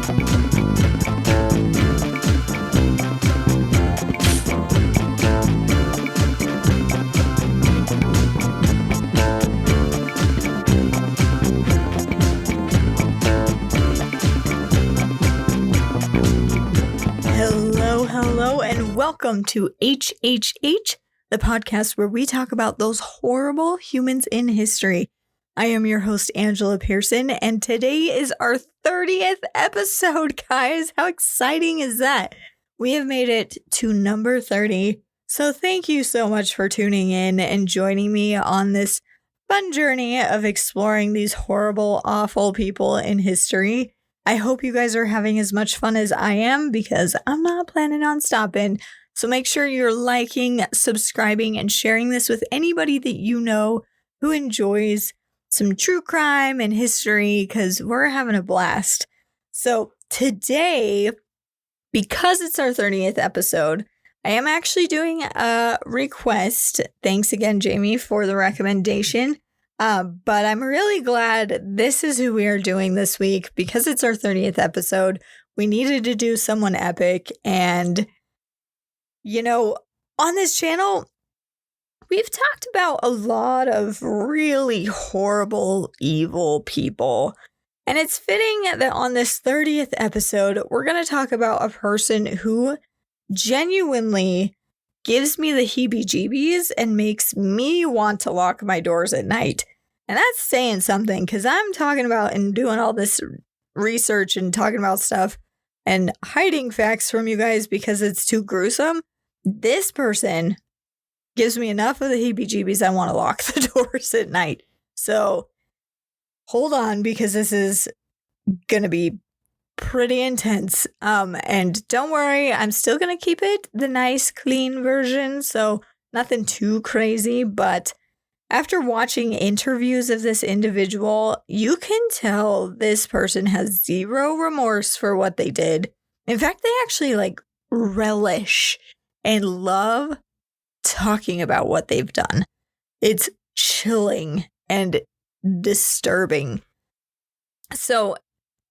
Hello, and welcome to HHH, the podcast where we talk about those horrible humans in history. I am your host, Angela Pearson, and today is our 30th episode, guys. How exciting is that? We have made it to number 30, so thank you so much for tuning in and joining me on this fun journey of exploring these horrible, awful people in history. I hope you guys are having as much fun as I am because I'm not planning on stopping. So make sure you're liking, subscribing, and sharing this with anybody that you know who enjoys some true crime and history because we're having a blast. So today, because it's our 30th episode, I am actually doing a request. Thanks again, Jamie, for the recommendation. But I'm really glad this is who we are doing this week because it's our 30th episode. We needed to do someone epic. And, you know, on this channel, we've talked about a lot of really horrible, evil people. And it's fitting that on this 30th episode, we're going to talk about a person who genuinely gives me the heebie-jeebies and makes me want to lock my doors at night. And that's saying something because I'm talking about and doing all this research and talking about stuff and hiding facts from you guys because it's too gruesome. This person gives me enough of the heebie-jeebies I want to lock the doors at night. So hold on because this is going to be pretty intense. And don't worry, I'm still going to keep it the nice, clean version. So nothing too crazy. But after watching interviews of this individual, you can tell this person has zero remorse for what they did. In fact, they actually relish and love talking about what they've done. It's chilling and disturbing. So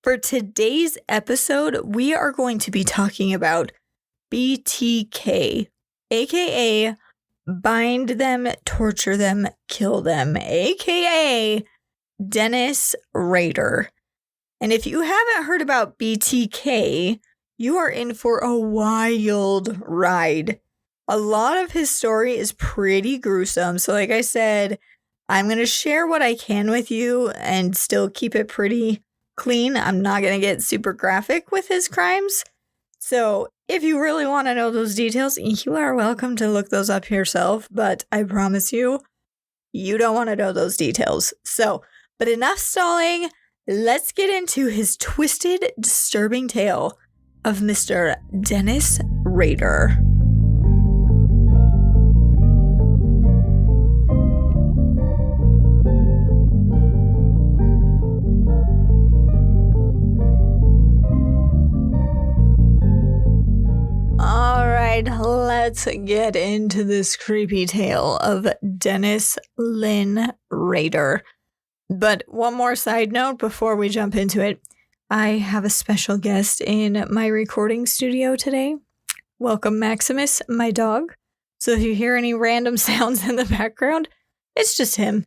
for today's episode, we are going to be talking about BTK, aka Bind Them, Torture Them, Kill Them, aka Dennis Rader. And if you haven't heard about BTK, you are in for a wild ride. A lot of his story is pretty gruesome. So like I said, I'm going to share what I can with you and still keep it pretty clean. I'm not going to get super graphic with his crimes. So if you really want to know those details, you are welcome to look those up yourself. But I promise you, you don't want to know those details. So, but enough stalling. Let's get into his twisted, disturbing tale of Mr. Dennis Rader. Let's get into this creepy tale of Dennis Lynn Rader. But one more side note before we jump into it. I have a special guest in my recording studio today. Welcome, Maximus, my dog. So if you hear any random sounds in the background, it's just him.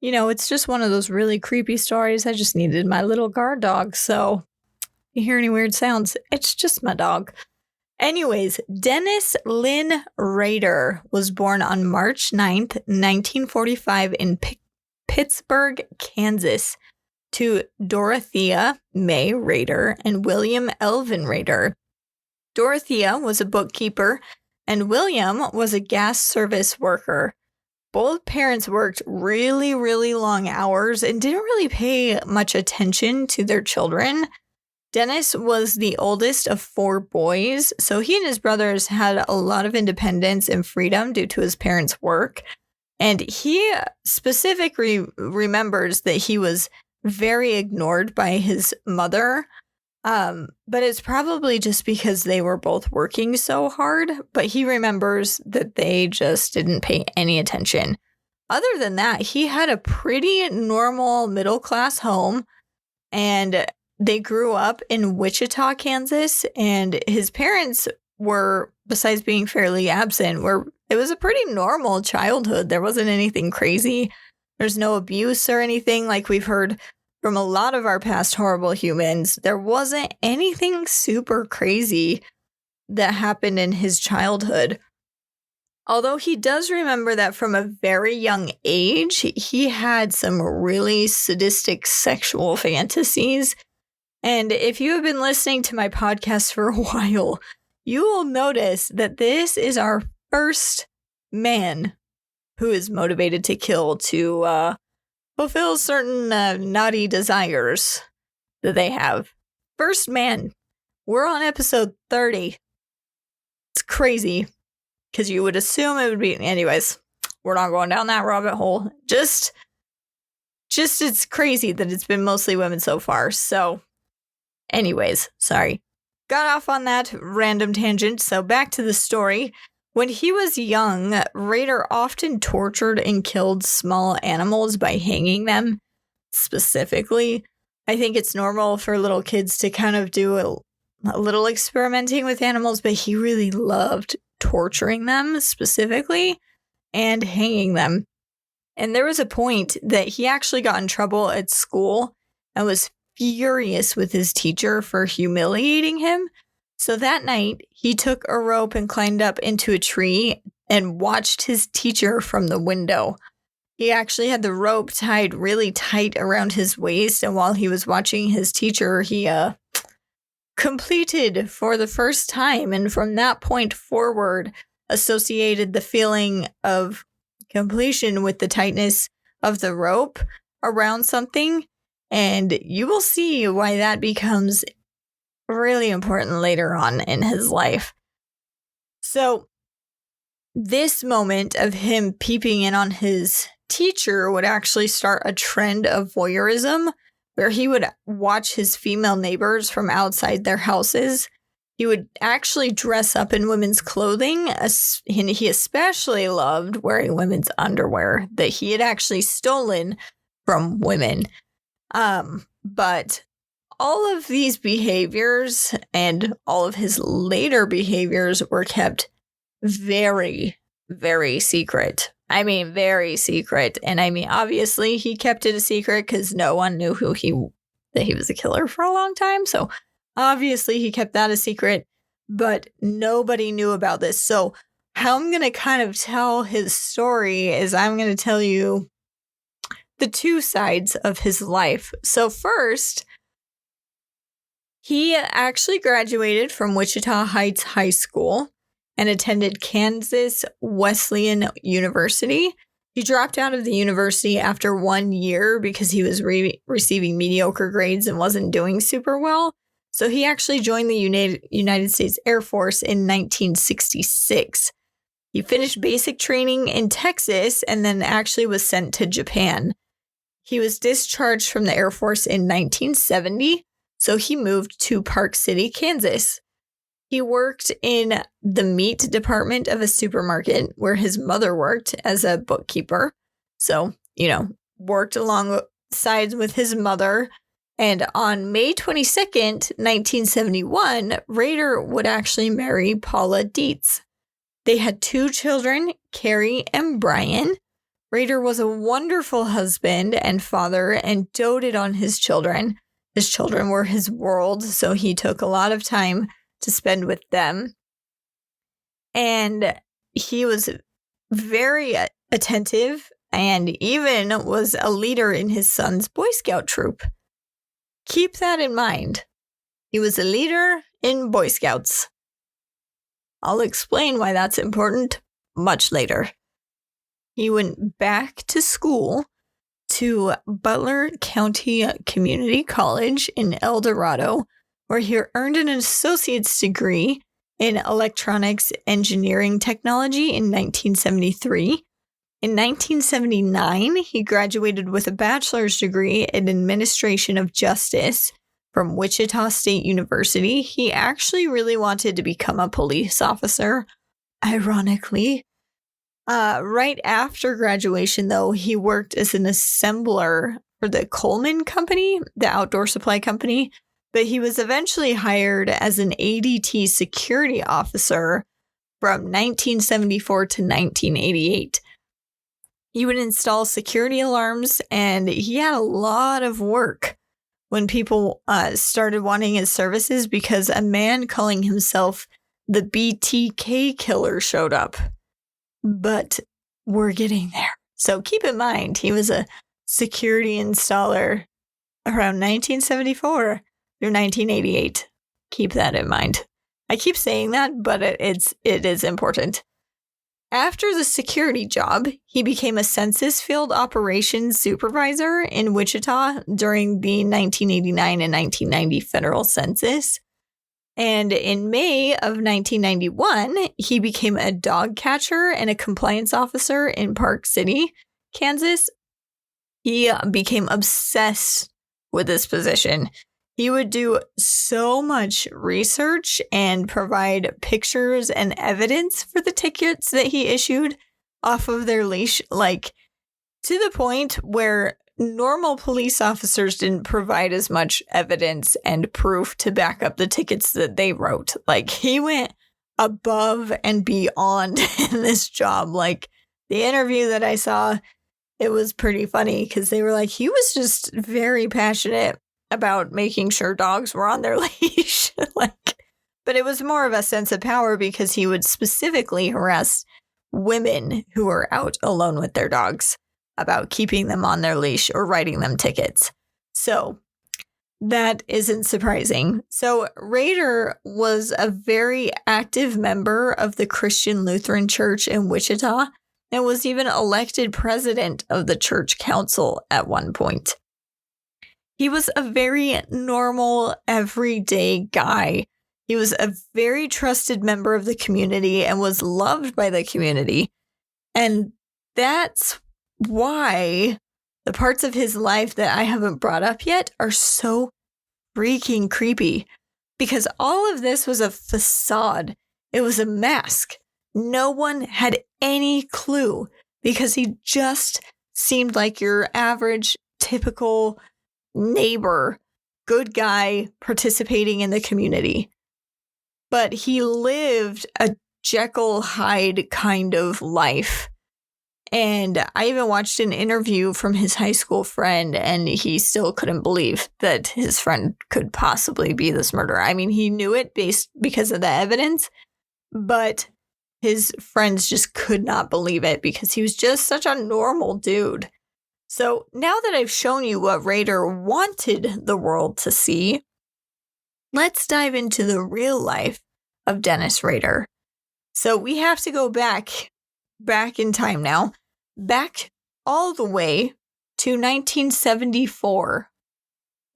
You know, it's just one of those really creepy stories. I just needed my little guard dog. So if you hear any weird sounds, it's just my dog. Anyways, Dennis Lynn Rader was born on March 9th, 1945 in Pittsburgh, Kansas, to Dorothea May Rader and William Elvin Rader. Dorothea was a bookkeeper and William was a gas service worker. Both parents worked really, really long hours and didn't really pay much attention to their children. Dennis was the oldest of 4 boys, so he and his brothers had a lot of independence and freedom due to his parents' work. And he specifically remembers that he was very ignored by his mother, but it's probably just because they were both working so hard. But he remembers that they just didn't pay any attention. Other than that, he had a pretty normal middle-class home, and they grew up in Wichita, Kansas, and his parents were, besides being fairly absent, it was a pretty normal childhood. There wasn't anything crazy. There's no abuse or anything like we've heard from a lot of our past horrible humans. There wasn't anything super crazy that happened in his childhood. Although he does remember that from a very young age, he had some really sadistic sexual fantasies. And if you have been listening to my podcast for a while, you will notice that this is our first man who is motivated to kill to fulfill certain naughty desires that they have. First man. We're on episode 30. It's crazy. Because you would assume it would be... Anyways, we're not going down that rabbit hole. Just it's crazy that it's been mostly women so far. So, anyways, sorry. Got off on that random tangent. So back to the story. When he was young, Rader often tortured and killed small animals by hanging them. Specifically, I think it's normal for little kids to kind of do a little experimenting with animals, but he really loved torturing them specifically and hanging them. And there was a point that he actually got in trouble at school and was furious with his teacher for humiliating him. So that night, he took a rope and climbed up into a tree and watched his teacher from the window. He actually had the rope tied really tight around his waist, and while he was watching his teacher, he completed for the first time, and from that point forward associated the feeling of completion with the tightness of the rope around something, and you will see why that becomes really important later on in his life. So this moment of him peeping in on his teacher would actually start a trend of voyeurism, where he would watch his female neighbors from outside their houses. He would actually dress up in women's clothing, and he especially loved wearing women's underwear that he had actually stolen from women. But all of these behaviors and all of his later behaviors were kept very, very secret. I mean, very secret. And I mean, obviously, he kept it a secret because no one knew that he was a killer for a long time. So obviously, he kept that a secret, but nobody knew about this. So how I'm going to kind of tell his story is I'm going to tell you the two sides of his life. So first, he actually graduated from Wichita Heights High School and attended Kansas Wesleyan University. He dropped out of the university after 1 year because he was receiving mediocre grades and wasn't doing super well. So he actually joined the United States Air Force in 1966. He finished basic training in Texas and then actually was sent to Japan. He was discharged from the Air Force in 1970, so he moved to Park City, Kansas. He worked in the meat department of a supermarket where his mother worked as a bookkeeper. So, worked alongside with his mother. And on May 22nd, 1971, Rader would actually marry Paula Dietz. They had 2 children, Carrie and Brian. Rader was a wonderful husband and father and doted on his children. His children were his world, so he took a lot of time to spend with them. And he was very attentive and even was a leader in his son's Boy Scout troop. Keep that in mind. He was a leader in Boy Scouts. I'll explain why that's important much later. He went back to school to Butler County Community College in El Dorado, where he earned an associate's degree in electronics engineering technology in 1973. In 1979, he graduated with a bachelor's degree in administration of justice from Wichita State University. He actually really wanted to become a police officer, ironically. Right after graduation, though, he worked as an assembler for the Coleman Company, the outdoor supply company. but he was eventually hired as an ADT security officer from 1974 to 1988. He would install security alarms, and he had a lot of work when people started wanting his services because a man calling himself the BTK Killer showed up. But we're getting there. So keep in mind, he was a security installer around 1974 through 1988. Keep that in mind. I keep saying that, but it is important. After the security job, he became a census field operations supervisor in Wichita during the 1989 and 1990 federal census. And in May of 1991, he became a dog catcher and a compliance officer in Park City, Kansas. He became obsessed with this position. He would do so much research and provide pictures and evidence for the tickets that he issued off of their leash, like to the point where normal police officers didn't provide as much evidence and proof to back up the tickets that they wrote. Like, he went above and beyond in this job. Like, the interview that I saw, it was pretty funny because they were like, he was just very passionate about making sure dogs were on their leash. But it was more of a sense of power because he would specifically harass women who were out alone with their dogs about keeping them on their leash or writing them tickets. So that isn't surprising. So Rader was a very active member of the Christian Lutheran Church in Wichita and was even elected president of the church council at one point. He was a very normal, everyday guy. He was a very trusted member of the community and was loved by the community. And that's why the parts of his life that I haven't brought up yet are so freaking creepy. Because all of this was a facade. It was a mask. No one had any clue because he just seemed like your average, typical neighbor, good guy participating in the community. But he lived a Jekyll Hyde kind of life. And I even watched an interview from his high school friend, and he still couldn't believe that his friend could possibly be this murderer. I mean, he knew it because of the evidence, but his friends just could not believe it because he was just such a normal dude. So now that I've shown you what Rader wanted the world to see, let's dive into the real life of Dennis Rader. So we have to go back in time now, back all the way to 1974,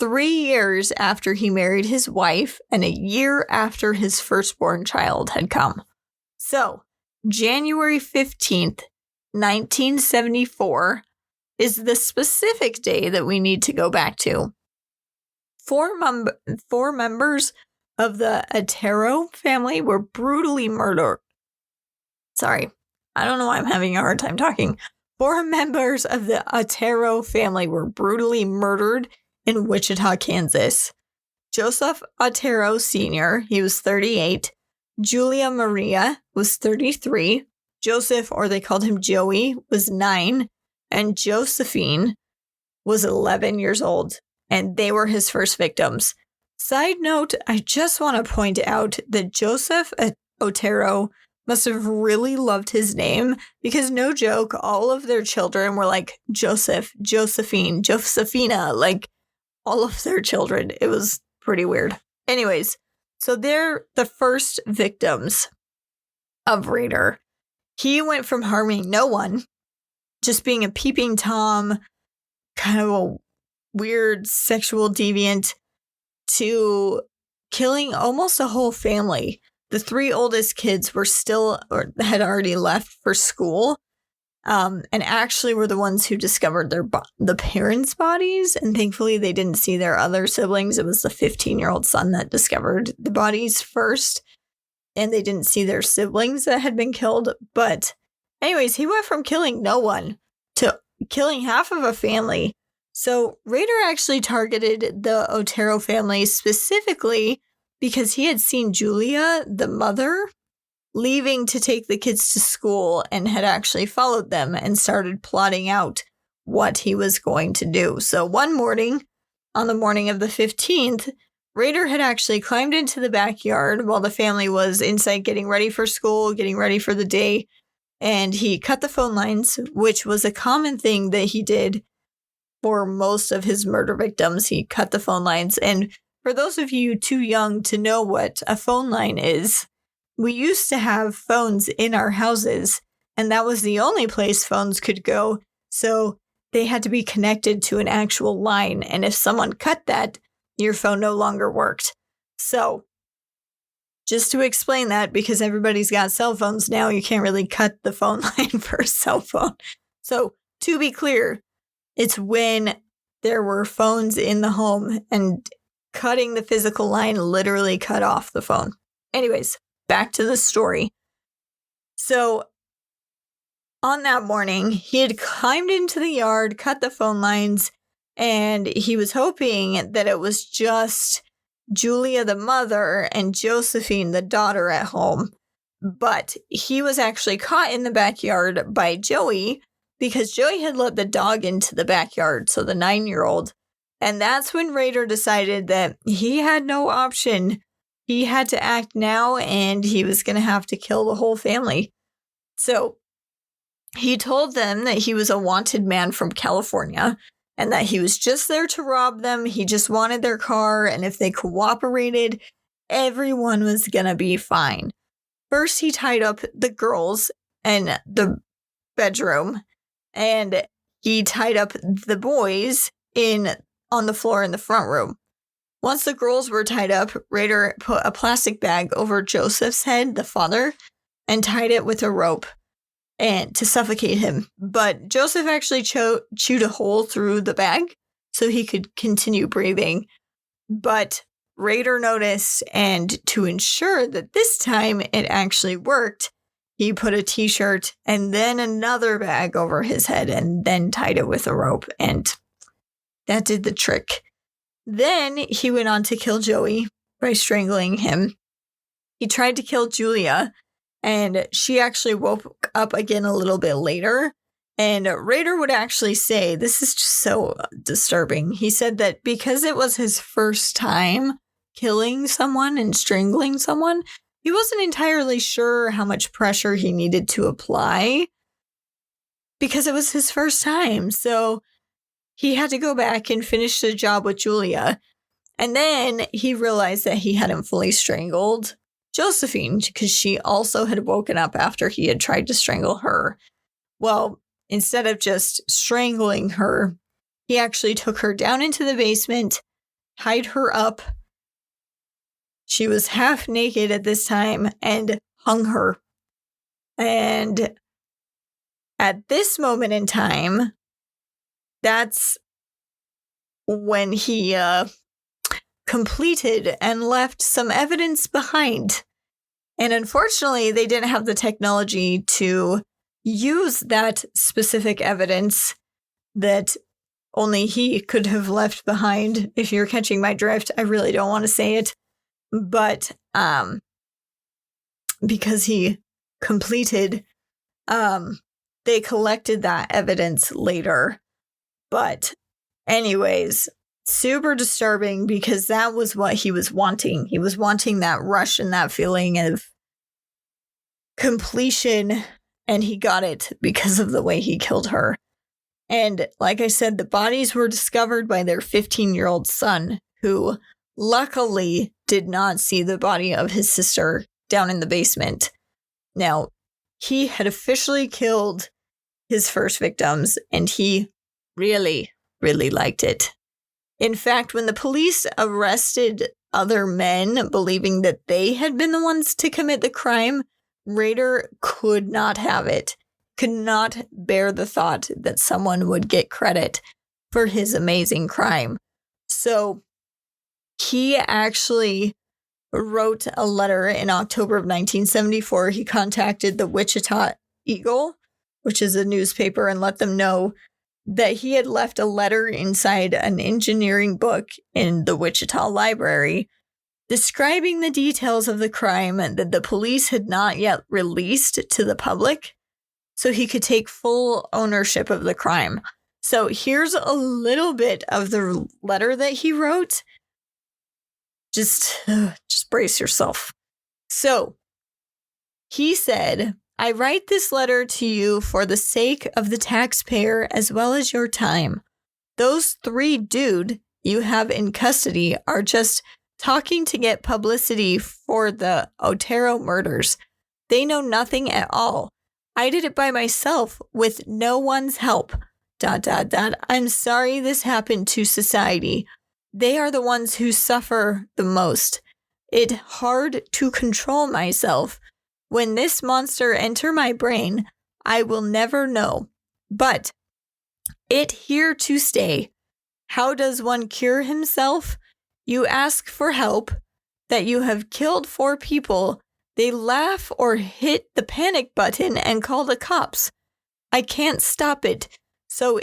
3 years after he married his wife and a year after his firstborn child had come. So January 15th, 1974 is the specific day that we need to go back to. Four members of the Otero family were brutally murdered. Sorry, I don't know why I'm having a hard time talking. 4 members of the Otero family were brutally murdered in Wichita, Kansas. Joseph Otero Sr., he was 38. Julia Maria was 33. Joseph, or they called him Joey, was 9. And Josephine was 11 years old. And they were his first victims. Side note, I just want to point out that Joseph Otero must have really loved his name because, no joke, all of their children were like Joseph, Josephine, Josephina, like all of their children. It was pretty weird. Anyways, so they're the first victims of Rader. He went from harming no one, just being a peeping Tom, kind of a weird sexual deviant, to killing almost a whole family. The 3 oldest kids were still, or had already left for school, and actually were the ones who discovered the parents' bodies. And thankfully, they didn't see their other siblings. It was the 15-year-old son that discovered the bodies first, and they didn't see their siblings that had been killed. But anyways, he went from killing no one to killing half of a family So Rader actually targeted the Otero family specifically because he had seen Julia, the mother, leaving to take the kids to school and had actually followed them and started plotting out what he was going to do. So one morning, on the morning of the 15th, Rader had actually climbed into the backyard while the family was inside getting ready for school, getting ready for the day, and he cut the phone lines, which was a common thing that he did for most of his murder victims. He cut the phone lines. And for those of you too young to know what a phone line is, we used to have phones in our houses, and that was the only place phones could go. So they had to be connected to an actual line. And if someone cut that, your phone no longer worked. So just to explain that, because everybody's got cell phones now, you can't really cut the phone line for a cell phone. So to be clear, it's when there were phones in the home and cutting the physical line literally cut off the phone. Anyways, back to the story. So on that morning, he had climbed into the yard, cut the phone lines, and he was hoping that it was just Julia, the mother, and Josephine, the daughter, at home. But he was actually caught in the backyard by Joey because Joey had let the dog into the backyard, so the 9-year-old. And that's when Rader decided that he had no option. He had to act now, and he was going to have to kill the whole family. So he told them that he was a wanted man from California and that he was just there to rob them. He just wanted their car, and if they cooperated, everyone was going to be fine. First, he tied up the girls in the bedroom, and he tied up the boys on the floor in the front room. Once the girls were tied up, Rader put a plastic bag over Joseph's head, the father, and tied it with a rope and to suffocate him. But Joseph actually chewed a hole through the bag so he could continue breathing. But Rader noticed, and to ensure that this time it actually worked, he put a t-shirt and then another bag over his head and then tied it with a rope. And that did the trick. Then he went on to kill Joey by strangling him. He tried to kill Julia, and she actually woke up again a little bit later. And Rader would actually say, this is just so disturbing. He said that because it was his first time killing someone and strangling someone, he wasn't entirely sure how much pressure he needed to apply because it was his first time. So he had to go back and finish the job with Julia. And then he realized that he hadn't fully strangled Josephine because she also had woken up after he had tried to strangle her. Well, instead of just strangling her, he actually took her down into the basement, tied her up. She was half naked at this time and hung her. And at this moment in time, that's when he completed and left some evidence behind. And unfortunately, they didn't have the technology to use that specific evidence that only he could have left behind. If you're catching my drift, I really don't want to say it. But because he completed, they collected that evidence later. But anyways, super disturbing because that was what he was wanting. He was wanting that rush and that feeling of completion, and he got it because of the way he killed her. And like I said, the bodies were discovered by their 15-year-old son, who luckily did not see the body of his sister down in the basement. Now, he had officially killed his first victims, and he really, really liked it. In fact, when the police arrested other men believing that they had been the ones to commit the crime, Rader could not have it, could not bear the thought that someone would get credit for his amazing crime. So he actually wrote a letter in October of 1974. He contacted the Wichita Eagle, which is a newspaper, and let them know that he had left a letter inside an engineering book in the Wichita library describing the details of the crime that the police had not yet released to the public, so he could take full ownership of the crime. So here's a little bit of the letter that he wrote. Just brace yourself. So he said, "I write this letter to you for the sake of the taxpayer as well as your time. Those 3 dude you have in custody are just talking to get publicity for the Otero murders. They know nothing at all. I did it by myself with no one's help. ... I'm sorry this happened to society. They are the ones who suffer the most. It's hard to control myself. When this monster enter my brain, I will never know. But it here to stay. How does one cure himself? You ask for help, that you have killed 4 people. They laugh or hit the panic button and call the cops. I can't stop it. So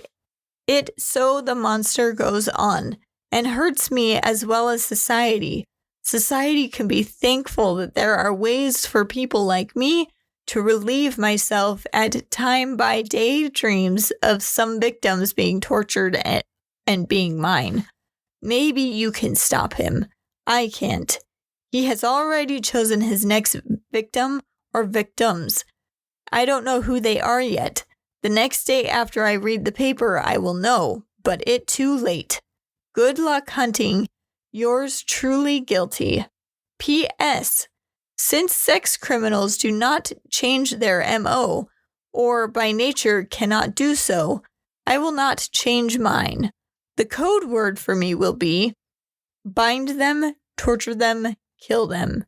the monster goes on and hurts me as well as society. Society can be thankful that there are ways for people like me to relieve myself at time by day dreams of some victims being tortured and being mine. Maybe you can stop him. I can't. He has already chosen his next victim or victims. I don't know who they are yet. The next day after I read the paper, I will know, but it too late. Good luck hunting. Yours truly guilty. P.S. Since sex criminals do not change their M.O., or by nature cannot do so, I will not change mine. The code word for me will be bind them, torture them, kill them.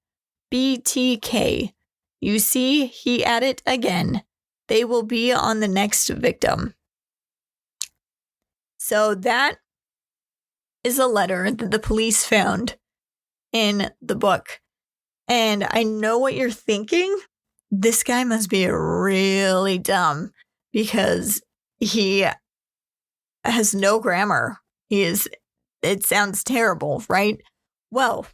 BTK. You see, he at it again. They will be on the next victim." So that is a letter that the police found in the book. And I know what you're thinking. This guy must be really dumb because he has no grammar. It sounds terrible, right? Well,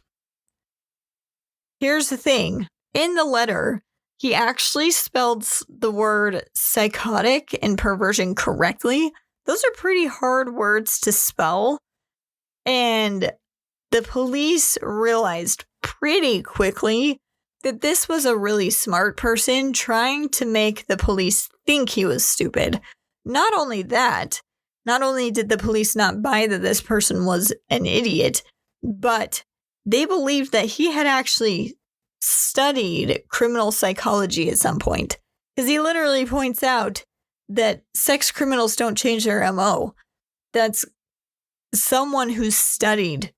here's the thing. In the letter, he actually spelled the word psychotic and perversion correctly. Those are pretty hard words to spell. And the police realized pretty quickly that this was a really smart person trying to make the police think he was stupid. Not only that, not only did the police not buy that this person was an idiot, but they believed that he had actually studied criminal psychology at some point. Because he literally points out that sex criminals don't change their MO. That's someone who's studied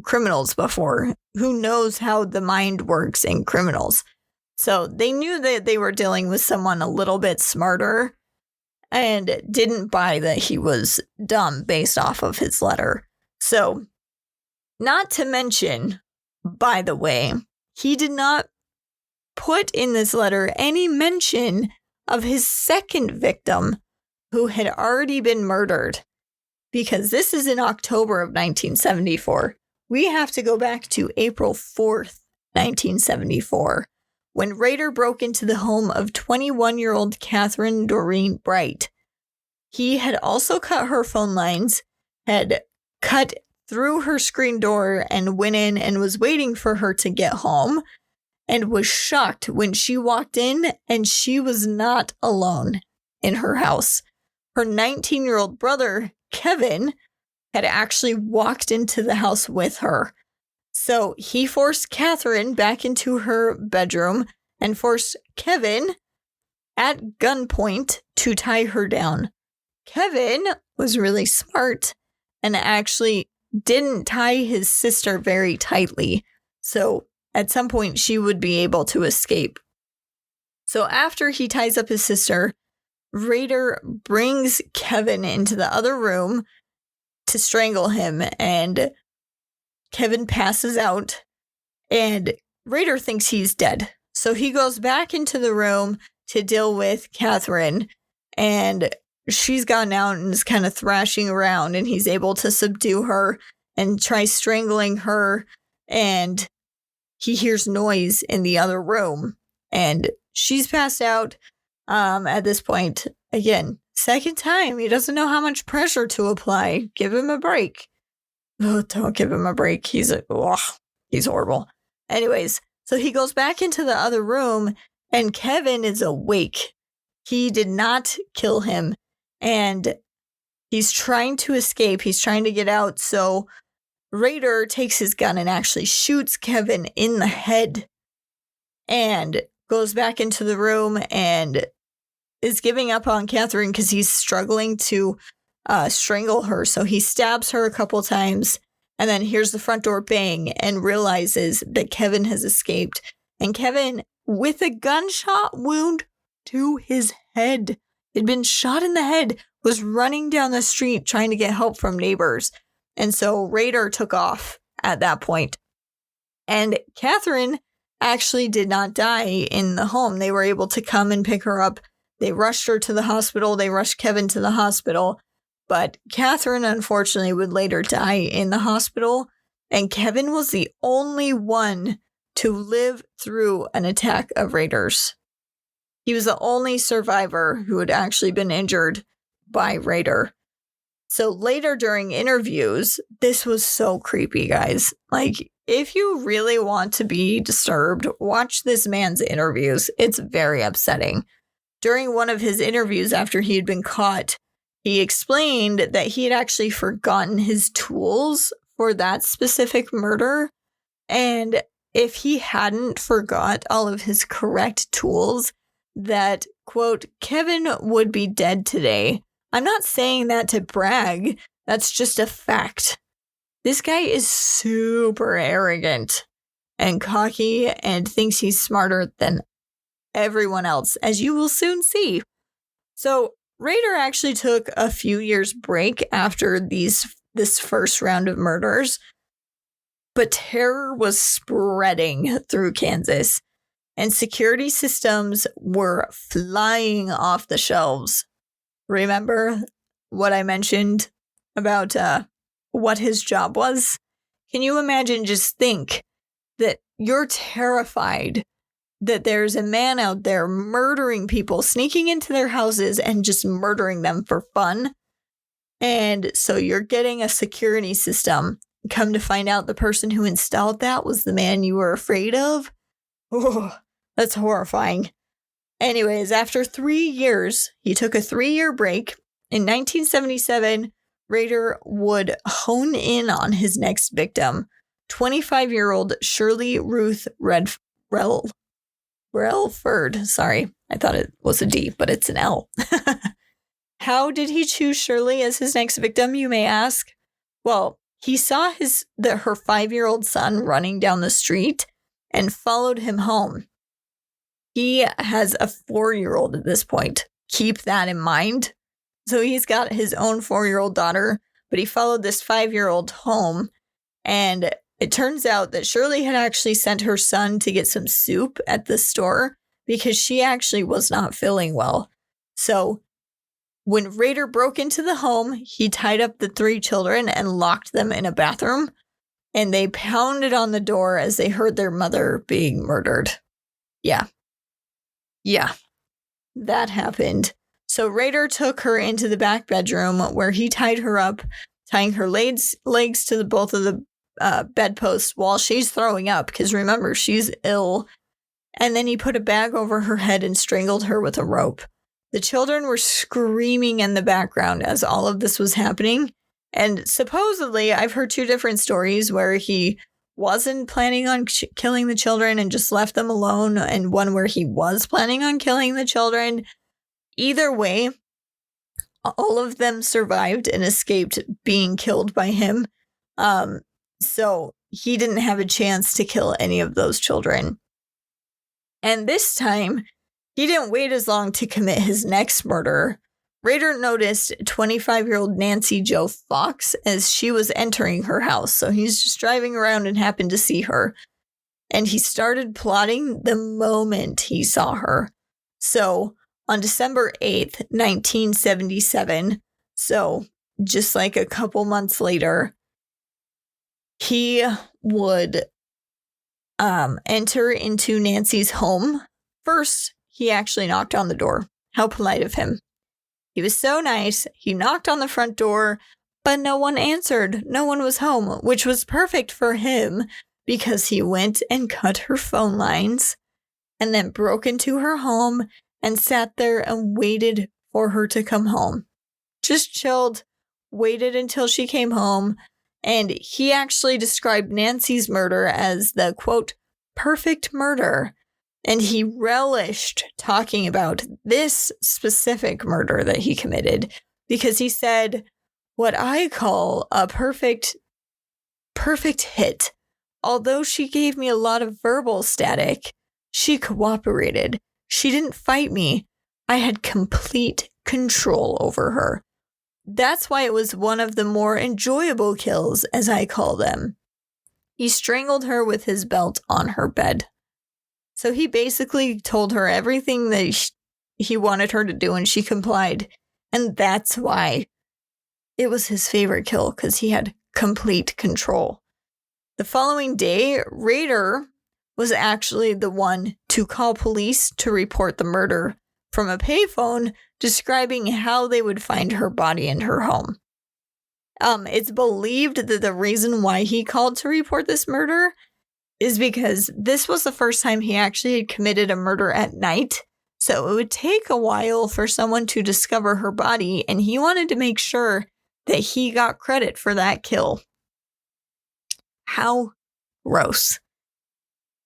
criminals before, who knows how the mind works in criminals. So they knew that they were dealing with someone a little bit smarter and didn't buy that he was dumb based off of his letter. So, not to mention, by the way, he did not put in this letter any mention of his second victim who had already been murdered. Because this is in October of 1974. We have to go back to April 4th, 1974, when Rader broke into the home of 21-year-old Catherine Doreen Bright. He had also cut her phone lines, had cut through her screen door and went in and was waiting for her to get home, and was shocked when she walked in and she was not alone in her house. Her 19-year-old brother, Kevin, had actually walked into the house with her. So he forced Catherine back into her bedroom and forced Kevin at gunpoint to tie her down. Kevin was really smart and actually didn't tie his sister very tightly. So at some point she would be able to escape. So after he ties up his sister, Rader brings Kevin into the other room to strangle him, and Kevin passes out, and Rader thinks he's dead. So he goes back into the room to deal with Catherine, and she's gotten out and is kind of thrashing around, and he's able to subdue her and try strangling her, and he hears noise in the other room, and she's passed out. At this point, again, second time, he doesn't know how much pressure to apply. Give him a break. Oh, don't give him a break. He's horrible. Anyways, so he goes back into the other room, and Kevin is awake. He did not kill him, and he's trying to escape. He's trying to get out, so Rader takes his gun and actually shoots Kevin in the head and goes back into the room and is giving up on Catherine because he's struggling to strangle her. So he stabs her a couple times and then hears the front door bang and realizes that Kevin has escaped. And Kevin, with a gunshot wound to his head, had been shot in the head, was running down the street trying to get help from neighbors. And so Rader took off at that point. And Catherine actually did not die in the home. They were able to come and pick her up. They rushed her to the hospital. They rushed Kevin to the hospital. But Catherine, unfortunately, would later die in the hospital. And Kevin was the only one to live through an attack of Raiders. He was the only survivor who had actually been injured by Rader. So later during interviews, this was so creepy, guys. Like, if you really want to be disturbed, watch this man's interviews. It's very upsetting. During one of his interviews after he had been caught, he explained that he had actually forgotten his tools for that specific murder. And if he hadn't forgot all of his correct tools, that, quote, Kevin would be dead today. I'm not saying that to brag. That's just a fact. This guy is super arrogant and cocky and thinks he's smarter than everyone else, as you will soon see. So Rader actually took a few years break after this first round of murders, but terror was spreading through Kansas, and security systems were flying off the shelves. Remember what I mentioned about what his job was? Can you imagine, just think that you're terrified that there's a man out there murdering people, sneaking into their houses and just murdering them for fun. And so you're getting a security system. Come to find out the person who installed that was the man you were afraid of. Oh, that's horrifying. Anyways, after 3 years, he took a 3-year break. In 1977, Rader would hone in on his next victim, 25-year-old Shirley Ruth Relford. Sorry, I thought it was a D, but it's an L. How did he choose Shirley as his next victim, you may ask? Well, he saw her 5-year-old son running down the street and followed him home. He has a 4-year-old at this point. Keep that in mind. So he's got his own 4-year-old daughter, but he followed this 5-year-old home, and it turns out that Shirley had actually sent her son to get some soup at the store because she actually was not feeling well. So when Rader broke into the home, he tied up the 3 children and locked them in a bathroom, and they pounded on the door as they heard their mother being murdered. Yeah, that happened. So Rader took her into the back bedroom where he tied her up, tying her legs to both of the bedposts while she's throwing up, because remember, she's ill. And then he put a bag over her head and strangled her with a rope. The children were screaming in the background as all of this was happening. And supposedly, I've heard 2 different stories where he wasn't planning on killing the children and just left them alone, and one where he was planning on killing the children. Either way, all of them survived and escaped being killed by him. So he didn't have a chance to kill any of those children. And this time, he didn't wait as long to commit his next murder. Rader noticed 25-year-old Nancy Jo Fox as she was entering her house. So he's just driving around and happened to see her. And he started plotting the moment he saw her. So On December 8th, 1977, so just like a couple months later, he would enter into Nancy's home. First, he actually knocked on the door. How polite of him. He was so nice. He knocked on the front door, but no one answered. No one was home, which was perfect for him because he went and cut her phone lines and then broke into her home and sat there and waited for her to come home. Just chilled, waited until she came home, and he actually described Nancy's murder as the, quote, perfect murder. And he relished talking about this specific murder that he committed because he said, what I call a perfect hit. Although she gave me a lot of verbal static, she cooperated. She didn't fight me. I had complete control over her. That's why it was one of the more enjoyable kills, as I call them. He strangled her with his belt on her bed. So he basically told her everything that he wanted her to do, and she complied. And that's why it was his favorite kill, because he had complete control. The following day, Rader was actually the one to call police to report the murder from a payphone, describing how they would find her body in her home. It's believed that the reason why he called to report this murder is because this was the first time he actually had committed a murder at night. So it would take a while for someone to discover her body, and he wanted to make sure that he got credit for that kill. How gross.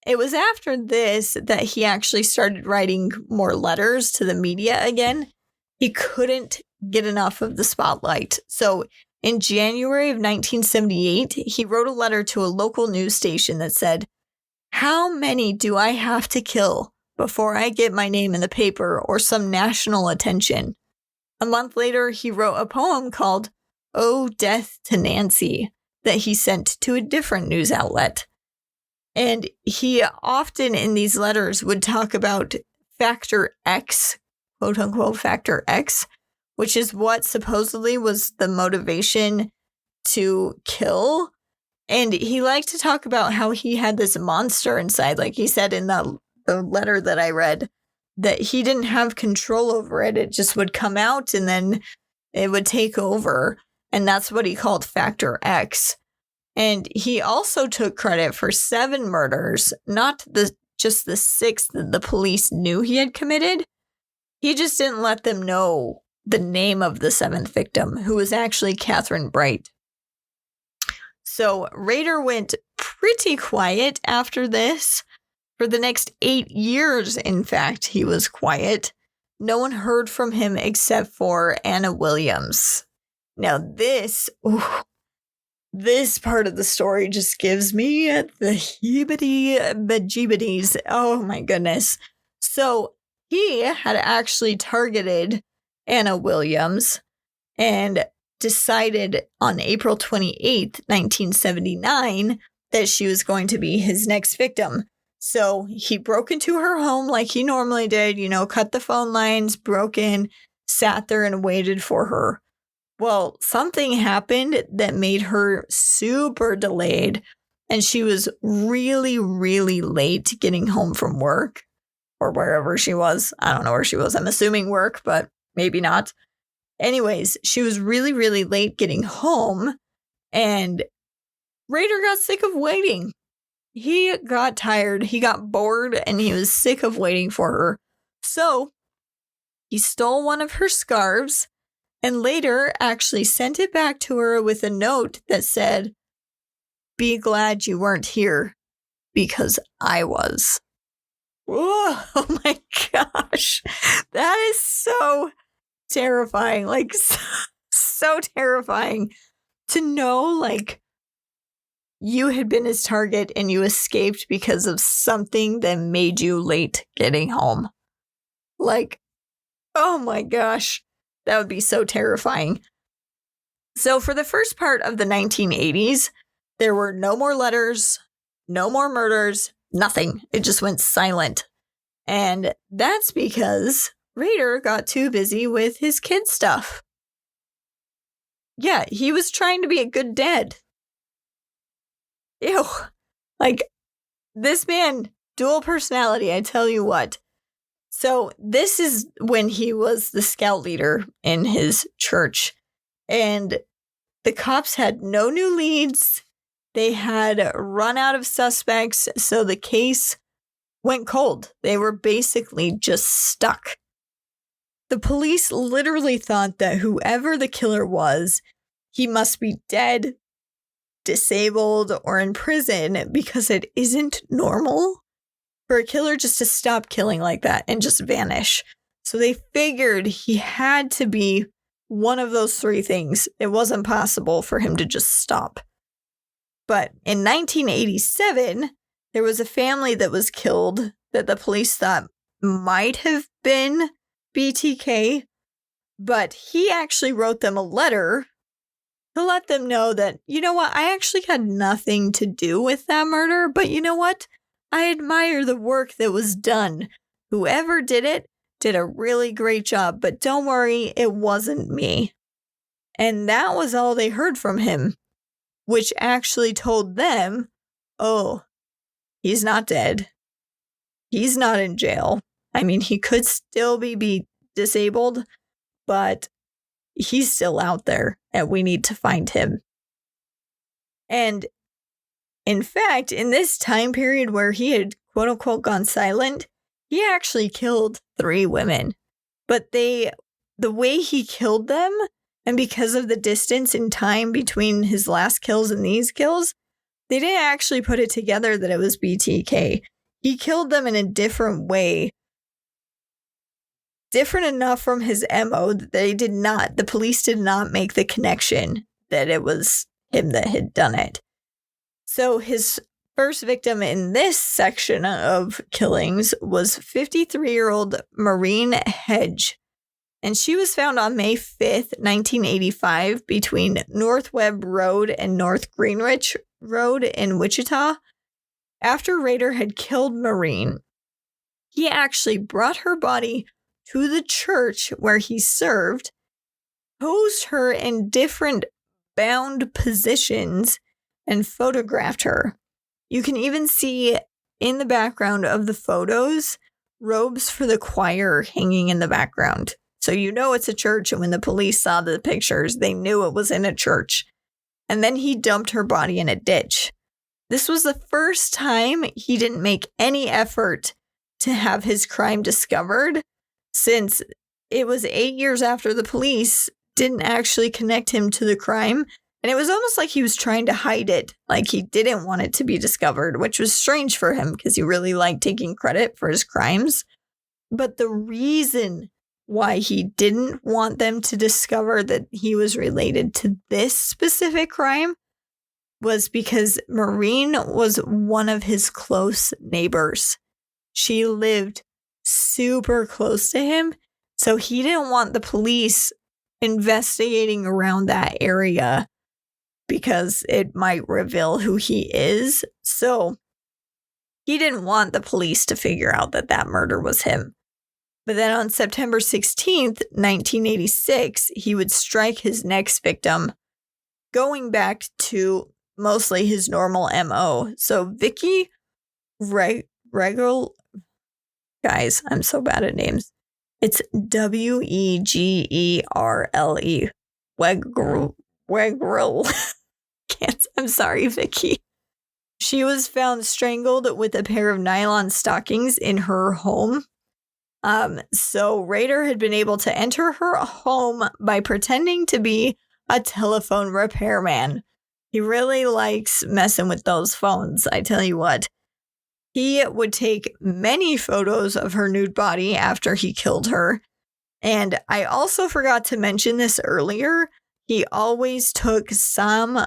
It was after this that he actually started writing more letters to the media again. He couldn't get enough of the spotlight. So in January of 1978, he wrote a letter to a local news station that said, "How many do I have to kill before I get my name in the paper or some national attention?" A month later, he wrote a poem called "Oh, Death to Nancy" that he sent to a different news outlet. And he often in these letters would talk about Factor X, quote unquote Factor X, which is what supposedly was the motivation to kill. And he liked to talk about how he had this monster inside. Like he said in the letter that I read, that he didn't have control over it. It just would come out and then it would take over. And that's what he called Factor X. And he also took credit for 7 murders, not just the 6th that the police knew he had committed. He just didn't let them know the name of the 7th victim, who was actually Catherine Bright. So Rader went pretty quiet after this. For the next 8 years, in fact, he was quiet. No one heard from him except for Anna Williams. Now this part of the story just gives me the heebity-bejeebities. Oh my goodness. So he had actually targeted Anna Williams and decided on April 28th, 1979, that she was going to be his next victim. So he broke into her home like he normally did, cut the phone lines, broke in, sat there and waited for her. Well, something happened that made her super delayed, and she was really, really late getting home from work or wherever she was. I don't know where she was. I'm assuming work, but maybe not. Anyways, she was really, really late getting home, and Rader got sick of waiting. He got tired, he got bored, and he was sick of waiting for her. So he stole one of her scarves and later actually sent it back to her with a note that said, "Be glad you weren't here, because I was." Whoa, oh my gosh. That is so terrifying. Like, so terrifying to know, like, you had been his target and you escaped because of something that made you late getting home. Like, oh my gosh. That would be so terrifying. So for the first part of the 1980s, there were no more letters, no more murders, nothing. It just went silent. And that's because Rader got too busy with his kid stuff. Yeah, he was trying to be a good dad. Ew. Like, this man, dual personality, I tell you what. So this is when he was the scout leader in his church. And the cops had no new leads. They had run out of suspects. So the case went cold. They were basically just stuck. The police literally thought that whoever the killer was, he must be dead, disabled, or in prison, because it isn't normal for a killer just to stop killing like that and just vanish. So they figured he had to be one of those three things. It wasn't possible for him to just stop. But in 1987, there was a family that was killed that the police thought might have been BTK, but he actually wrote them a letter to let them know that, you know what, I actually had nothing to do with that murder, but you know what? I admire the work that was done. Whoever did it did a really great job, but don't worry, it wasn't me. And that was all they heard from him, which actually told them, oh, he's not dead. He's not in jail. I mean, he could still be disabled, but he's still out there and we need to find him. And in fact, in this time period where he had quote unquote gone silent, he actually killed 3 women. But the way he killed them, and because of the distance in time between his last kills and these kills, they didn't actually put it together that it was BTK. He killed them in a different way. Different enough from his MO that the police did not make the connection that it was him that had done it. So his first victim in this section of killings was 53-year-old Maureen Hedge. And she was found on May 5th, 1985, between North Webb Road and North Greenwich Road in Wichita. After Rader had killed Maureen, he actually brought her body to the church where he served, posed her in different bound positions, and photographed her. You can even see in the background of the photos, robes for the choir hanging in the background. So you know it's a church, and when the police saw the pictures, they knew it was in a church. And then he dumped her body in a ditch. This was the first time he didn't make any effort to have his crime discovered, since it was 8 years after the police didn't actually connect him to the crime. And it was almost like he was trying to hide it, like he didn't want it to be discovered, which was strange for him because he really liked taking credit for his crimes. But the reason why he didn't want them to discover that he was related to this specific crime was because Maureen was one of his close neighbors. She lived super close to him, so he didn't want the police investigating around that area because it might reveal who he is. So he didn't want the police to figure out that that murder was him. But then on September 16th, 1986, he would strike his next victim, going back to mostly his normal MO. So Vicky Regal, guys, I'm so bad at names. It's Wegerle. Wegerle. I'm sorry, Vicky. She was found strangled with a pair of nylon stockings in her home. So Rader had been able to enter her home by pretending to be a telephone repairman. He really likes messing with those phones, I tell you what. He would take many photos of her nude body after he killed her. And I also forgot to mention this earlier. He always took some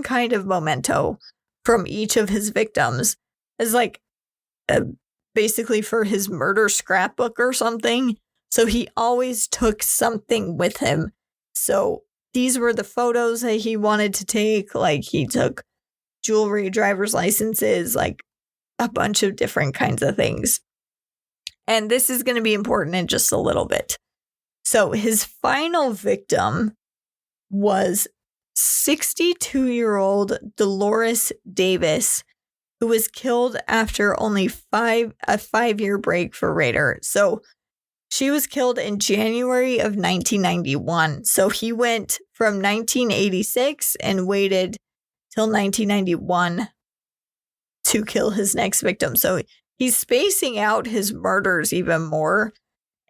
kind of memento from each of his victims as like basically for his murder scrapbook or something. So he always took something with him. So these were the photos that he wanted to take. Like he took jewelry, driver's licenses, like a bunch of different kinds of things. And this is going to be important in just a little bit. So his final victim was 62-year-old Dolores Davis, who was killed after only a 5-year break for Rader. So she was killed in January of 1991. So he went from 1986 and waited till 1991 to kill his next victim. So he's spacing out his murders even more.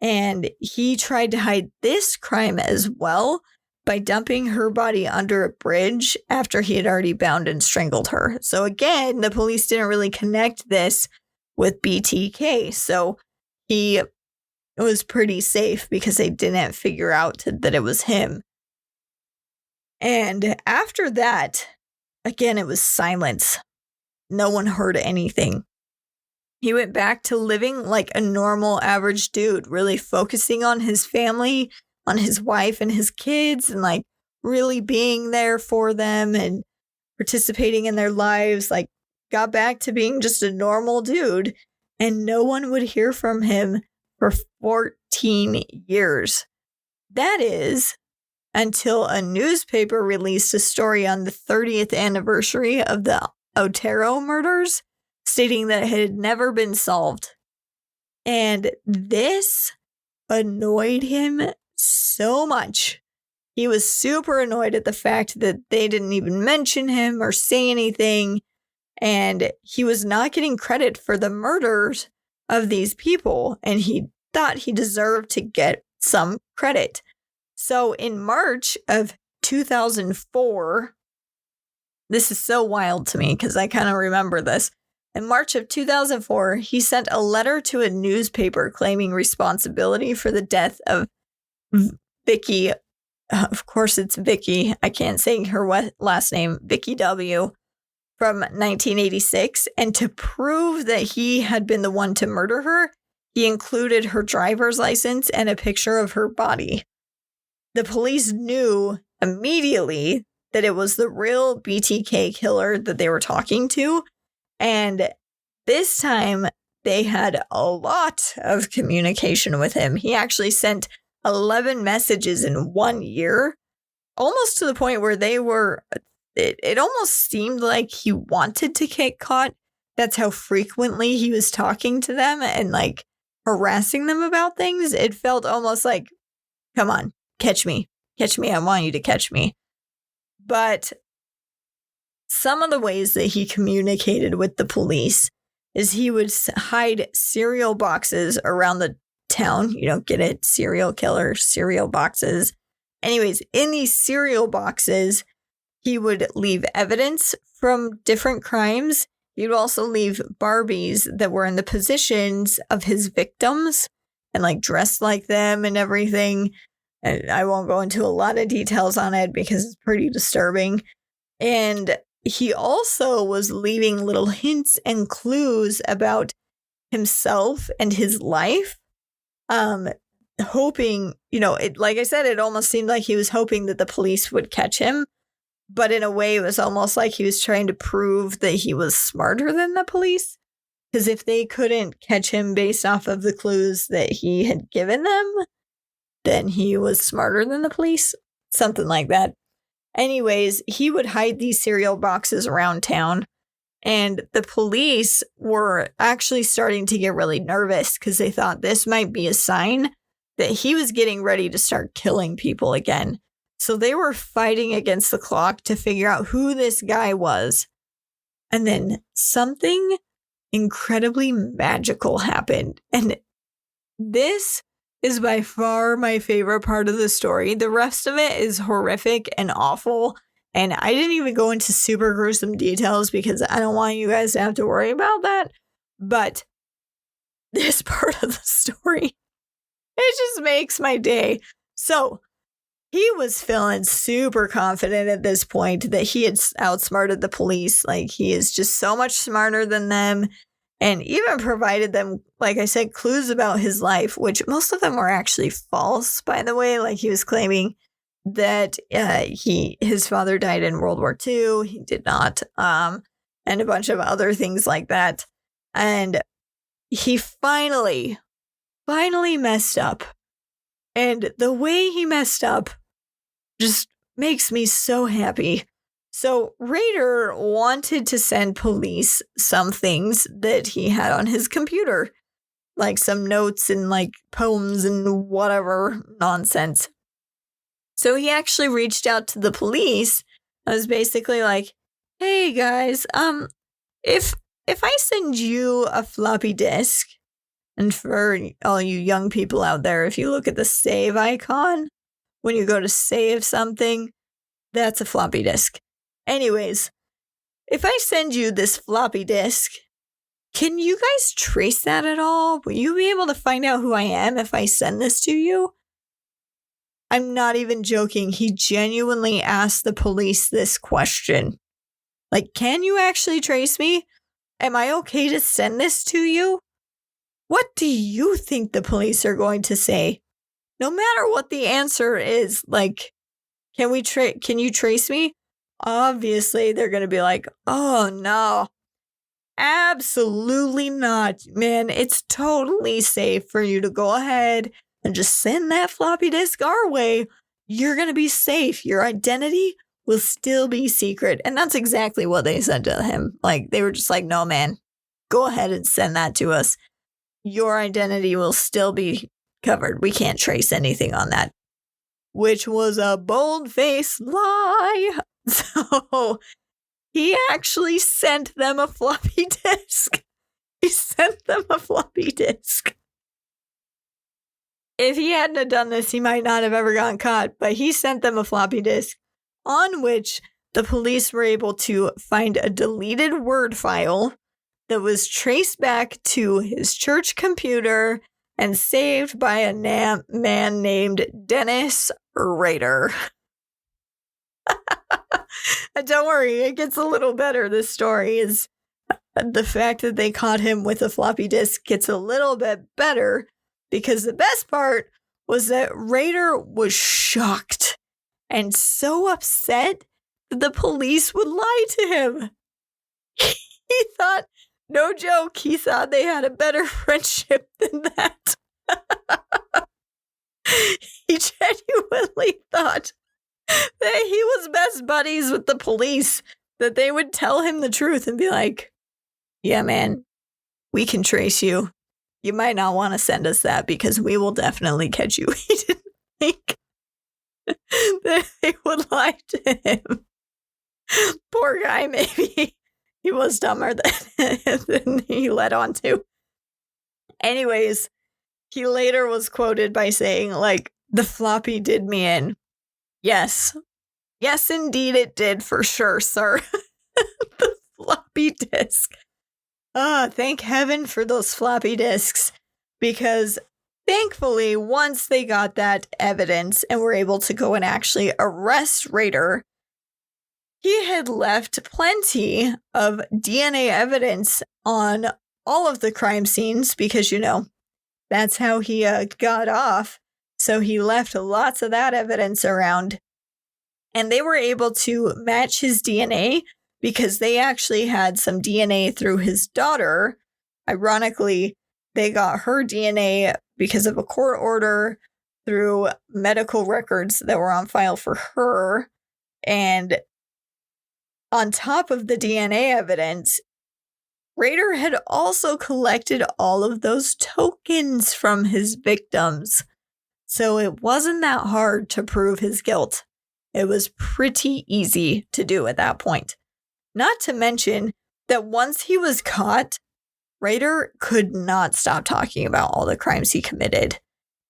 And he tried to hide this crime as well by dumping her body under a bridge after he had already bound and strangled her. So again, the police didn't really connect this with BTK. So he was pretty safe because they didn't figure out that it was him. And after that, again, it was silence. No one heard anything. He went back to living like a normal average dude, really focusing on his family, on his wife and his kids, and like really being there for them and participating in their lives. Like, got back to being just a normal dude, and no one would hear from him for 14 years. That is until a newspaper released a story on the 30th anniversary of the Otero murders, stating that it had never been solved. And this annoyed him so much. He was super annoyed at the fact that they didn't even mention him or say anything. And he was not getting credit for the murders of these people. And he thought he deserved to get some credit. So in March of 2004, this is so wild to me because I kind of remember this. In March of 2004, he sent a letter to a newspaper claiming responsibility for the death of Vicky. Of course, it's Vicky. I can't say her last name, Vicky W., from 1986. And to prove that he had been the one to murder her, he included her driver's license and a picture of her body. The police knew immediately that it was the real BTK killer that they were talking to. And this time, they had a lot of communication with him. He actually sent 11 messages in 1 year, almost to the point where it almost seemed like he wanted to get caught. That's how frequently he was talking to them and like harassing them about things. It felt almost like, come on, catch me, I want you to catch me. But some of the ways that he communicated with the police is he would hide cereal boxes around the town. You don't get it? Serial killer, cereal boxes. Anyways, in these cereal boxes, he would leave evidence from different crimes. He'd also leave Barbies that were in the positions of his victims and like dressed like them and everything. And I won't go into a lot of details on it because it's pretty disturbing. And he also was leaving little hints and clues about himself and his life, hoping, like I said, it almost seemed like he was hoping that the police would catch him. But in a way, it was almost like he was trying to prove that he was smarter than the police. Because if they couldn't catch him based off of the clues that he had given them, then he was smarter than the police. Something like that. Anyways, he would hide these cereal boxes around town, and the police were actually starting to get really nervous because they thought this might be a sign that he was getting ready to start killing people again. So they were fighting against the clock to figure out who this guy was. And then something incredibly magical happened. And this is by far my favorite part of the story. The rest of it is horrific and awful. And I didn't even go into super gruesome details because I don't want you guys to have to worry about that. But this part of the story, it just makes my day. So he was feeling super confident at this point that he had outsmarted the police. Like, he is just so much smarter than them. And even provided them, like I said, clues about his life, which most of them were actually false, by the way. Like, he was claiming that his father died in World War II. He did not. And a bunch of other things like that. And he finally finally messed up. And the way he messed up just makes me so happy. So Rader wanted to send police some things that he had on his computer, like some notes and like poems and whatever nonsense. So he actually reached out to the police. I was basically like, hey guys, if I send you a floppy disk, and for all you young people out there, if you look at the save icon, when you go to save something, that's a floppy disk. Anyways, if I send you this floppy disk, can you guys trace that at all? Will you be able to find out who I am if I send this to you? I'm not even joking. He genuinely asked the police this question. Like, can you actually trace me? Am I okay to send this to you? What do you think the police are going to say? No matter what the answer is, like, can you trace me? Obviously, they're going to be like, oh no, absolutely not, man. It's totally safe for you to go ahead and just send that floppy disk our way. You're going to be safe. Your identity will still be secret. And that's exactly what they said to him. Like, they were just like, no, man, go ahead and send that to us. Your identity will still be covered. We can't trace anything on that. Which was a bold-faced lie. So he actually sent them a floppy disk. He sent them a floppy disk. If he hadn't have done this, he might not have ever gotten caught, but he sent them a floppy disk on which the police were able to find a deleted Word file that was traced back to his church computer and saved by a man named Dennis Rader. Don't worry, it gets a little better. This story is the fact that they caught him with a floppy disk gets a little bit better because the best part was that Rader was shocked and so upset that the police would lie to him. He thought, no joke, he thought they had a better friendship than that. He genuinely thought that he was best buddies with the police, that they would tell him the truth and be like, yeah, man, we can trace you. You might not want to send us that because we will definitely catch you. He didn't think that they would lie to him. Poor guy, maybe he was dumber than he led on to. Anyways, he later was quoted by saying, like, the floppy did me in. Yes. Yes, indeed it did, for sure, sir. The floppy disk. Thank heaven for those floppy disks. Because thankfully, once they got that evidence and were able to go and actually arrest Rader, he had left plenty of DNA evidence on all of the crime scenes because, you know, that's how he got off. So he left lots of that evidence around. And they were able to match his DNA because they actually had some DNA through his daughter. Ironically, they got her DNA because of a court order through medical records that were on file for her. And on top of the DNA evidence, Rader had also collected all of those tokens from his victims. So it wasn't that hard to prove his guilt. It was pretty easy to do at that point. Not to mention that once he was caught, Rader could not stop talking about all the crimes he committed.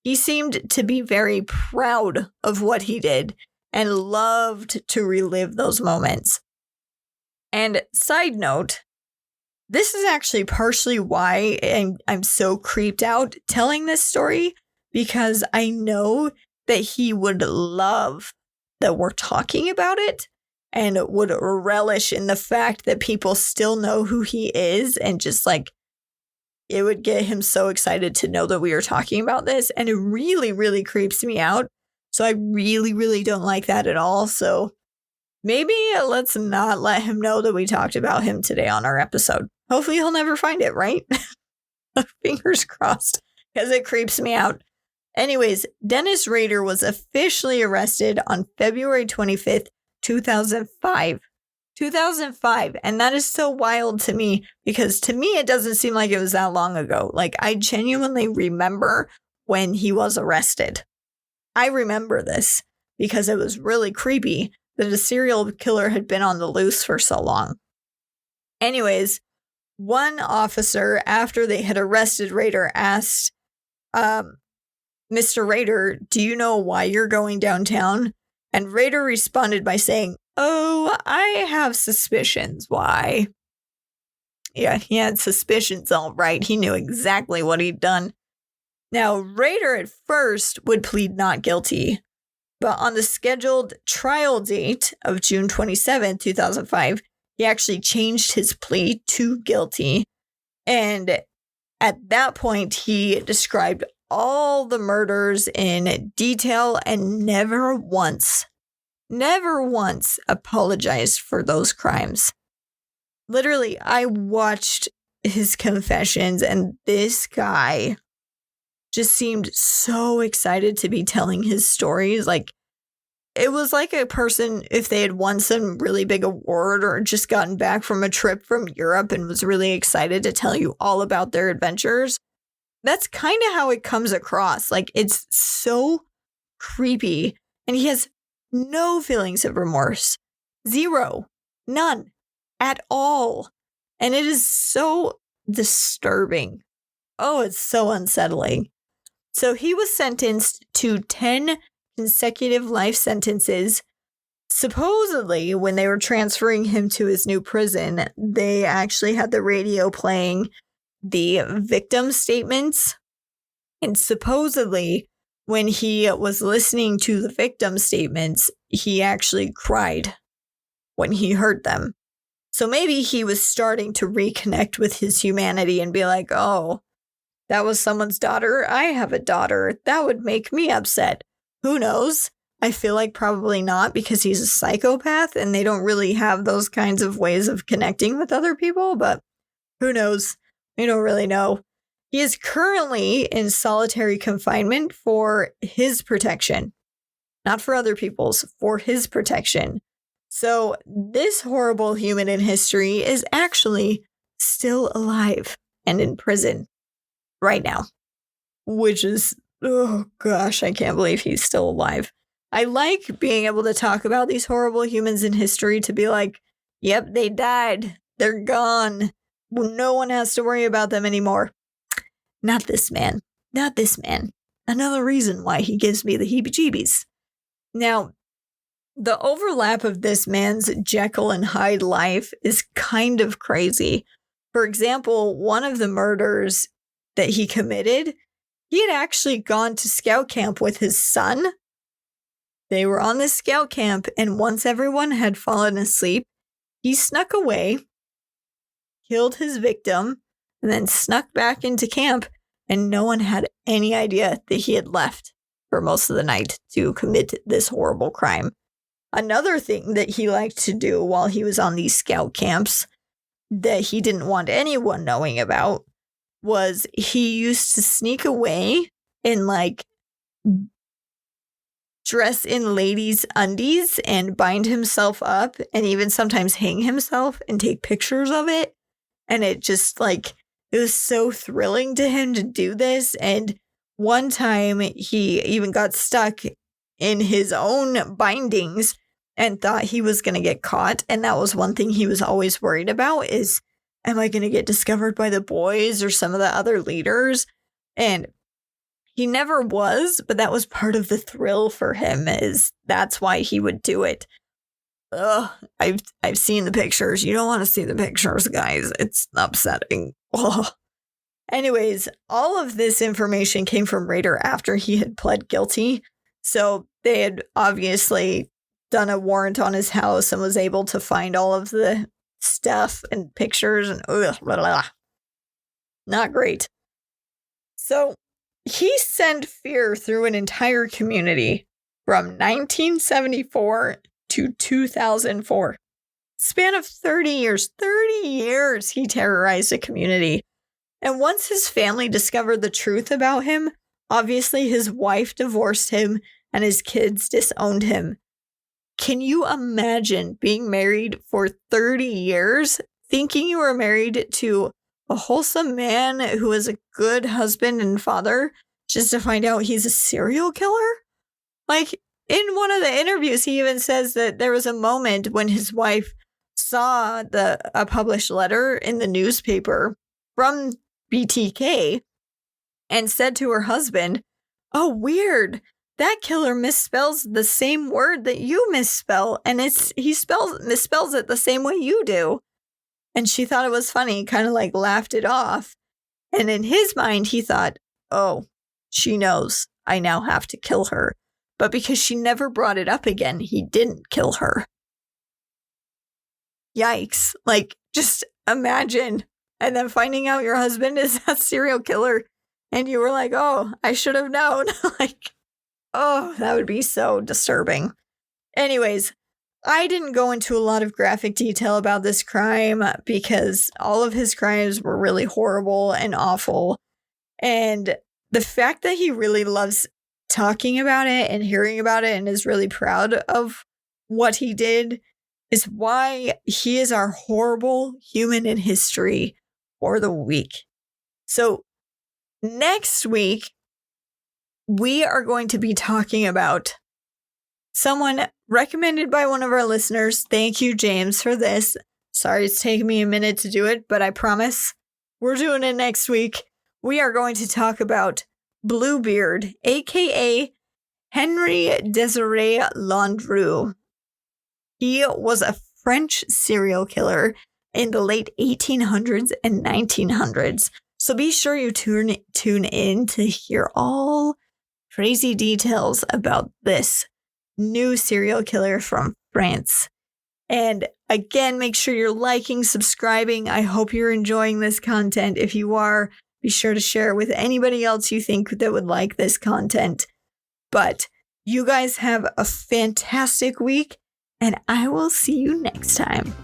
He seemed to be very proud of what he did and loved to relive those moments. And side note, this is actually partially why I'm so creeped out telling this story, because I know that he would love that we're talking about it and would relish in the fact that people still know who he is, and just like it would get him so excited to know that we are talking about this. And it really, really creeps me out. So I really, really don't like that at all. So maybe let's not let him know that we talked about him today on our episode. Hopefully he'll never find it, right? Fingers crossed. because it creeps me out. Anyways, Dennis Rader was officially arrested on February 25th, 2005. 2005. And that is so wild to me because to me, it doesn't seem like it was that long ago. Like, I genuinely remember when he was arrested. I remember this because it was really creepy that a serial killer had been on the loose for so long. Anyways, one officer, after they had arrested Rader, asked, Mr. Rader, do you know why you're going downtown? And Rader responded by saying, oh, I have suspicions. Why? Yeah, he had suspicions, all right. He knew exactly what he'd done. Now, Rader at first would plead not guilty, but on the scheduled trial date of June 27, 2005, he actually changed his plea to guilty. And at that point, he described all the murders in detail and never once apologized for those crimes. Literally, I watched his confessions and this guy just seemed so excited to be telling his stories. Like, it was like a person, if they had won some really big award or just gotten back from a trip from Europe and was really excited to tell you all about their adventures. That's kind of how it comes across. Like, it's so creepy. And he has no feelings of remorse. Zero. None. At all. And it is so disturbing. Oh, it's so unsettling. So he was sentenced to 10 consecutive life sentences. Supposedly, when they were transferring him to his new prison, they actually had the radio playing the victim statements. And supposedly, when he was listening to the victim statements, he actually cried when he heard them. So maybe he was starting to reconnect with his humanity and be like, oh, that was someone's daughter. I have a daughter. That would make me upset. Who knows? I feel like probably not, because he's a psychopath and they don't really have those kinds of ways of connecting with other people, but who knows? We don't really know. He is currently in solitary confinement for his protection, not for other people's, for his protection. So this horrible human in history is actually still alive and in prison right now, which is, oh gosh, I can't believe he's still alive. I like being able to talk about these horrible humans in history to be like, yep, they died. They're gone. No one has to worry about them anymore. Not this man. Not this man. Another reason why he gives me the heebie-jeebies. Now, the overlap of this man's Jekyll and Hyde life is kind of crazy. For example, one of the murders that he committed, he had actually gone to scout camp with his son. They were on this scout camp, and once everyone had fallen asleep, he snuck away, killed his victim, and then snuck back into camp, and no one had any idea that he had left for most of the night to commit this horrible crime. Another thing that he liked to do while he was on these scout camps that he didn't want anyone knowing about was he used to sneak away and dress in ladies' undies and bind himself up and even sometimes hang himself and take pictures of it. And it just it was so thrilling to him to do this. And one time he even got stuck in his own bindings and thought he was going to get caught. And that was one thing he was always worried about is, am I going to get discovered by the boys or some of the other leaders? And he never was, but that was part of the thrill for him, is that's why he would do it. Ugh, I've seen the pictures. You don't want to see the pictures, guys. It's upsetting. Ugh. Anyways, all of this information came from Rader after he had pled guilty. So they had obviously done a warrant on his house and was able to find all of the stuff and pictures and ugh, blah, blah, blah. Not great. So he sent fear through an entire community from 1974 to 2004. Span of 30 years he terrorized a community. And once his family discovered the truth about him, obviously his wife divorced him and his kids disowned him. Can you imagine being married for 30 years, thinking you were married to a wholesome man who is a good husband and father, just to find out he's a serial killer? Like, in one of the interviews, he even says that there was a moment when his wife saw a published letter in the newspaper from BTK and said to her husband, "Oh, weird. That killer misspells the same word that you misspell, and he misspells it the same way you do." And she thought it was funny, kind of like laughed it off. And in his mind, he thought, "Oh, she knows I now have to kill her." But because she never brought it up again, he didn't kill her. Yikes. Like, just imagine. And then finding out your husband is a serial killer. And you were like, "Oh, I should have known." Like, oh, that would be so disturbing. Anyways, I didn't go into a lot of graphic detail about this crime because all of his crimes were really horrible and awful. And the fact that he really loves talking about it and hearing about it and is really proud of what he did is why he is our horrible human in history for the week. So next week, we are going to be talking about someone recommended by one of our listeners. Thank you, James, for this. Sorry it's taking me a minute to do it, but I promise we're doing it next week. We are going to talk about Bluebeard, aka Henri Désiré Landru. He was a French serial killer in the late 1800s and 1900s. So be sure you tune in to hear all crazy details about this new serial killer from France. And again, make sure you're liking, subscribing. I hope you're enjoying this content. If you are, be sure to share it with anybody else you think that would like this content. But you guys have a fantastic week, and I will see you next time.